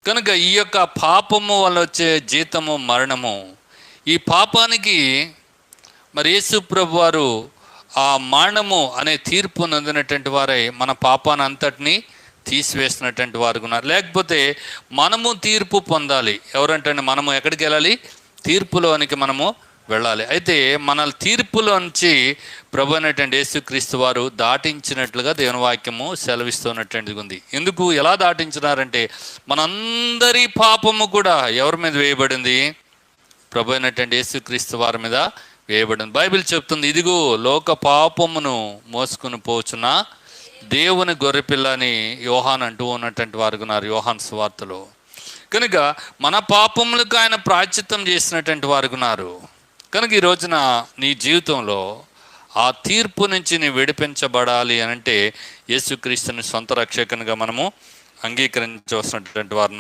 కనుక ఈ యొక్క పాపము వల్ల వచ్చే జీతము మరణము. ఈ పాపానికి మరి యేసు ప్రభు వారు ఆ మరణము అనే తీర్పు నందినటువంటి వారై మన పాపాన్ని అంతటినీ తీసివేసినటువంటి వారు ఉన్నారు. లేకపోతే మనము తీర్పు పొందాలి. ఎవరంటే మనము ఎక్కడికి వెళ్ళాలి? తీర్పులోనికి మనము వెళ్ళాలి. అయితే మన తీర్పులోంచి ప్రభు అయినటువంటి యేసుక్రీస్తు వారు దాటించినట్లుగా దేవుని వాక్యము సెలవిస్తున్నటువంటిది ఉంది. ఎందుకు, ఎలా దాటించినారంటే మనందరి పాపము కూడా ఎవరి మీద వేయబడింది? ప్రభు అయినటువంటి యేసుక్రీస్తు వారి మీద వేయబడింది. బైబిల్ చెప్తుంది, ఇదిగో లోక పాపమును మోసుకుని పోచున్న దేవుని గొర్రెపిల్ల అని యోహాన్ అంటూ ఉన్నటువంటి వారు ఉన్నారు యోహాన్ సువార్తలో. కనుక మన పాపములకు ఆయన ప్రాయశ్చిత్తం చేసినటువంటి వారు ఉన్నారు. కనుక ఈ రోజున నీ జీవితంలో ఆ తీర్పు నుంచి నీ విడిపించబడాలి అని అంటే యేసుక్రీస్తుని సొంత రక్షకునిగా మనము అంగీకరించవలసినటువంటి వారు.